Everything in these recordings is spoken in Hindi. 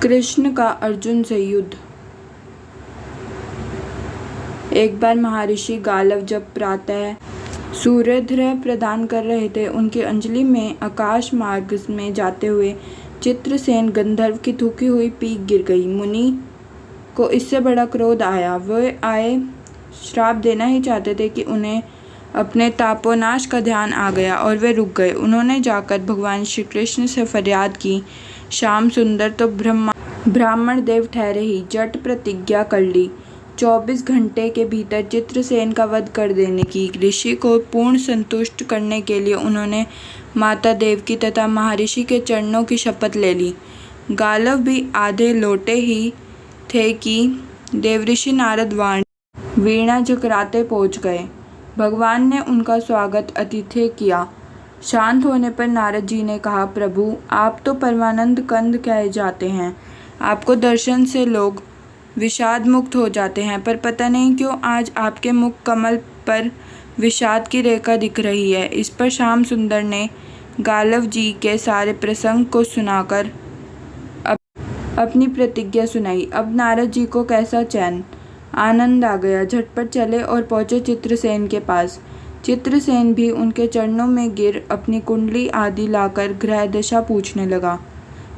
कृष्ण का अर्जुन से युद्ध। एक बार महर्षि गालव जब प्रातः सूर्योदय प्रदान कर रहे थे, उनकी अंजलि में आकाश मार्ग में जाते हुए चित्रसेन गंधर्व की थूकी हुई पीक गिर गई। मुनि को इससे बड़ा क्रोध आया। वे आए श्राप देना ही चाहते थे कि उन्हें अपने तापोनाश का ध्यान आ गया और वे रुक गए। उन्होंने जाकर भगवान श्री कृष्ण से फरियाद की, श्याम सुंदर तो ब्राह्मण देव ठहरे ही, जट प्रतिज्ञा कर ली 24 घंटे के भीतर चित्रसेन का वध कर देने की। ऋषि को पूर्ण संतुष्ट करने के लिए उन्होंने माता देवकी तथा महर्षि के चरणों की शपथ ले ली। गालव भी आधे लौटे ही थे कि देवऋषि नारद वीणा चकराते पहुंच गए। भगवान ने उनका स्वागत अतिथि किया। शांत होने पर नारद जी ने कहा, प्रभु आप तो परमानंद कंद कहे जाते हैं। आपको दर्शन से लोग विषाद मुक्त हो जाते हैं, पर पता नहीं क्यों आज आपके मुख कमल पर विषाद की रेखा दिख रही है। इस पर श्याम सुंदर ने गालव जी के सारे प्रसंग को सुनाकर अपनी प्रतिज्ञा सुनाई। अब नारद जी को कैसा चैन आनंद आ गया। झटपट चले और पहुंचे चित्रसेन के पास। चित्रसेन भी उनके चरणों में गिर अपनी कुंडली आदि लाकर ग्रह दशा पूछने लगा।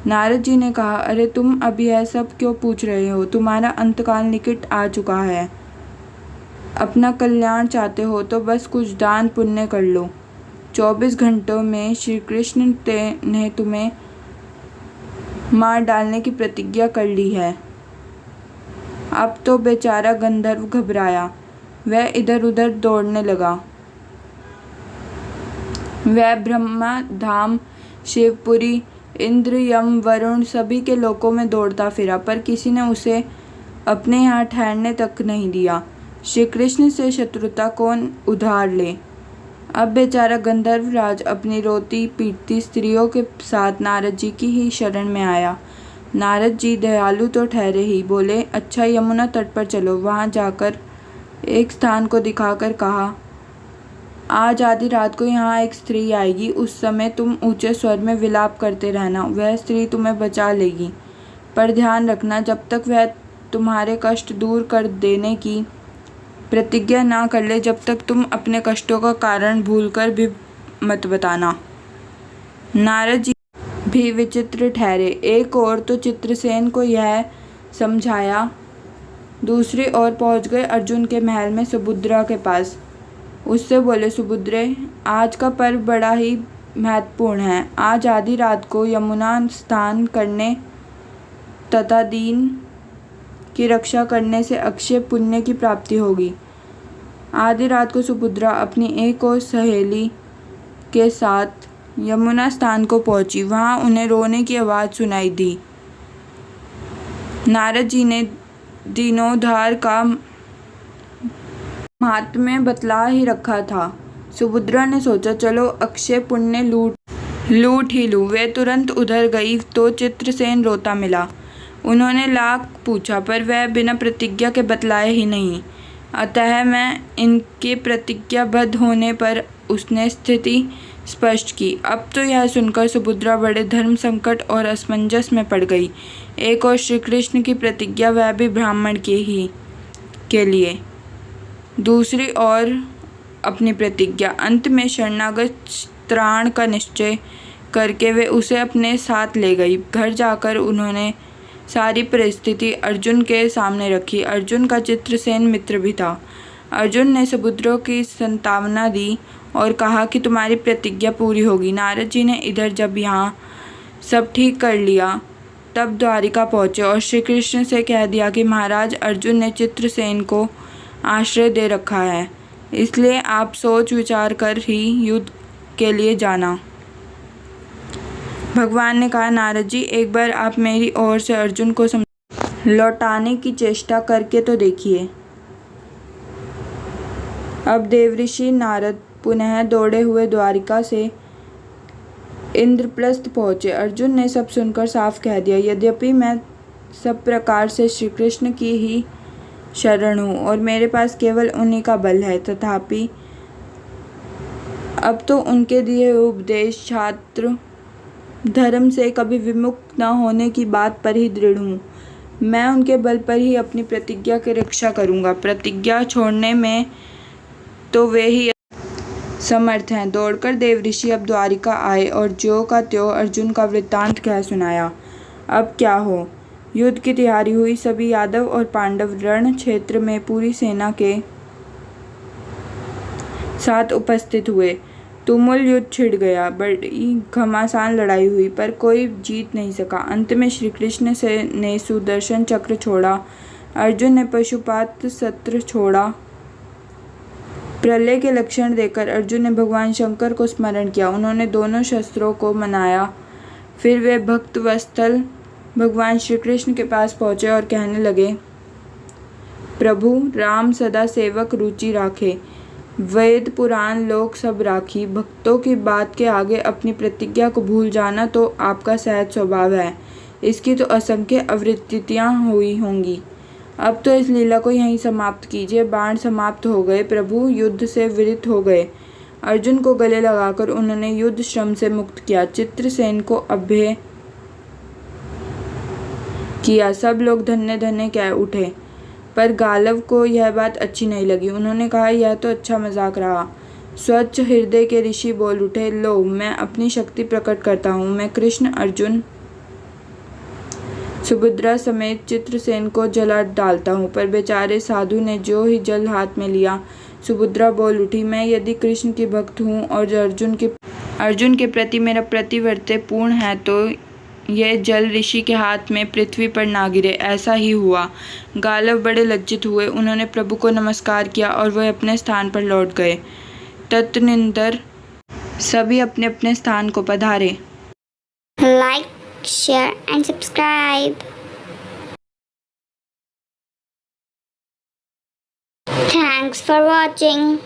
नारद जी ने कहा, अरे तुम अभी यह सब क्यों पूछ रहे हो? तुम्हारा अंतकाल निकट आ चुका है। अपना कल्याण चाहते हो तो बस कुछ दान पुण्य कर लो। 24 घंटों में श्री कृष्ण ने तुम्हें मार डालने की प्रतिज्ञा कर ली है। अब तो बेचारा गंधर्व घबराया। वह इधर उधर दौड़ने लगा। वह ब्रह्मा धाम, शिवपुरी, इंद्र, यम, वरुण सभी के लोकों में दौड़ता फिरा, पर किसी ने उसे अपने यहाँ ठहरने तक नहीं दिया। श्री कृष्ण से शत्रुता कौन उधार ले। अब बेचारा गंधर्व राज अपनी रोती पीटती स्त्रियों के साथ नारद जी की ही शरण में आया। नारद जी दयालु तो ठहरे ही, बोले, अच्छा यमुना तट पर चलो। वहाँ जाकर एक स्थान को दिखाकर कहा, आज आधी रात को यहाँ एक स्त्री आएगी। उस समय तुम ऊंचे स्वर में विलाप करते रहना। वह स्त्री तुम्हें बचा लेगी, पर ध्यान रखना जब तक वह तुम्हारे कष्ट दूर कर देने की प्रतिज्ञा ना कर ले, जब तक तुम अपने कष्टों का कारण भूलकर भी मत बताना। नारद जी भी विचित्र ठहरे। एक ओर तो चित्रसेन को यह समझाया, दूसरी ओर पहुंच गए अर्जुन के महल में सुभद्रा के पास। उससे बोले, सुभद्रे आज का पर्व बड़ा ही महत्वपूर्ण है। आज आधी रात को यमुना स्नान करने तथा दीन की रक्षा करने से अक्षय पुण्य की प्राप्ति होगी। आधी रात को सुभद्रा अपनी एक और सहेली के साथ यमुना स्थान को पहुंची। वहां उन्हें रोने की आवाज़ सुनाई दी। नारद जी ने दीनोद्धार का महात्म्य बतला ही रखा था। सुभद्रा ने सोचा, चलो अक्षय पुण्य लूट ही लूँ। वे तुरंत उधर गई तो चित्रसेन रोता मिला। उन्होंने लाख पूछा, पर वह बिना प्रतिज्ञा के बतलाए ही नहीं। अतः मैं इनके प्रतिज्ञाबद्ध होने पर उसने स्थिति स्पष्ट की। अब तो यह सुनकर सुभद्रा बड़े धर्म संकट और असमंजस में पड़ गई। एक और श्री कृष्ण की प्रतिज्ञा, वह भी ब्राह्मण के लिए, दूसरी ओर अपनी प्रतिज्ञा। अंत में शरणागत त्राण का निश्चय करके वे उसे अपने साथ ले गई। घर जाकर उन्होंने सारी परिस्थिति अर्जुन के सामने रखी। अर्जुन का चित्रसेन मित्र भी था। अर्जुन ने सुभद्रा की सांत्वना दी और कहा कि तुम्हारी प्रतिज्ञा पूरी होगी। नारद जी ने इधर जब यहाँ सब ठीक कर लिया, तब द्वारिका पहुँचे और श्री कृष्ण से कह दिया कि महाराज, अर्जुन ने चित्रसेन को आश्रय दे रखा है, इसलिए आप सोच विचार कर ही युद्ध के लिए जाना। भगवान ने कहा, नारद जी एक बार आप मेरी ओर से अर्जुन को लौटाने की चेष्टा करके तो देखिए। अब देवऋषि नारद पुनः दौड़े हुए द्वारिका से इंद्रप्रस्थ पहुँचे। अर्जुन ने सब सुनकर साफ कह दिया, यद्यपि मैं सब प्रकार से श्री कृष्ण की ही शरण हूँ और मेरे पास केवल उन्हीं का बल है, तथापि अब तो उनके दिए उपदेश छात्र धर्म से कभी विमुख न होने की बात पर ही दृढ़ हूँ। मैं उनके बल पर ही अपनी प्रतिज्ञा की रक्षा करूँगा। प्रतिज्ञा छोड़ने में तो वे ही समर्थ हैं। दौड़कर देवऋषि अब द्वारिका आए और ज्यों का त्यों अर्जुन का वृत्तांत कह सुनाया। अब क्या हो। युद्ध की तैयारी हुई। सभी यादव और पांडव रण क्षेत्र में पूरी सेना के साथ उपस्थित हुए। तुमुल युद्ध छिड़ गया। बड़ी घमासान लड़ाई हुई पर कोई जीत नहीं सका। अंत में श्री कृष्ण ने सुदर्शन चक्र छोड़ा, अर्जुन ने पशुपात शस्त्र छोड़ा। प्रलय के लक्षण देखकर अर्जुन ने भगवान शंकर को स्मरण किया। उन्होंने दोनों शस्त्रों को मनाया। फिर वे भक्तवत्सल भगवान श्री कृष्ण के पास पहुंचे और कहने लगे, प्रभु राम सदा सेवक रुचि राखे, वेद पुराण लोक सब राखी। भक्तों की बात के आगे अपनी प्रतिज्ञा को भूल जाना तो आपका सहज स्वभाव है। इसकी तो असंख्य आवृत्तियाँ हुई होंगी। अब तो इस लीला को यहीं समाप्त कीजिए। बाण समाप्त हो गए। प्रभु युद्ध से विरत हो गए। अर्जुन को गले लगाकर उन्होंने युद्ध श्रम से मुक्त किया। चित्रसेन को अभय किया। सब लोग धन्य धन्य कह उठे। पर गालव को यह बात अच्छी नहीं लगी। उन्होंने कहा, यह तो अच्छा मजाक रहा। स्वच्छ हृदय के ऋषि बोल उठे, लो मैं अपनी शक्ति प्रकट करता हूँ। मैं कृष्ण, अर्जुन, सुभद्रा समेत चित्रसेन को जला डालता हूँ। पर बेचारे साधु ने जो ही जल हाथ में लिया। सुभद्रा बोल उठी, मैं यदि कृष्ण की भक्त हूँ और अर्जुन के प्रति मेरा प्रतिवर्ती पूर्ण है तो यह जल ऋषि के हाथ में पृथ्वी पर ना गिरे। ऐसा ही हुआ। गालव बड़े लज्जित हुए। उन्होंने प्रभु को नमस्कार किया और वह अपने स्थान पर लौट गए। तदनंतर सभी अपने अपने स्थान को पधारे। Like, share and subscribe. Thanks for watching.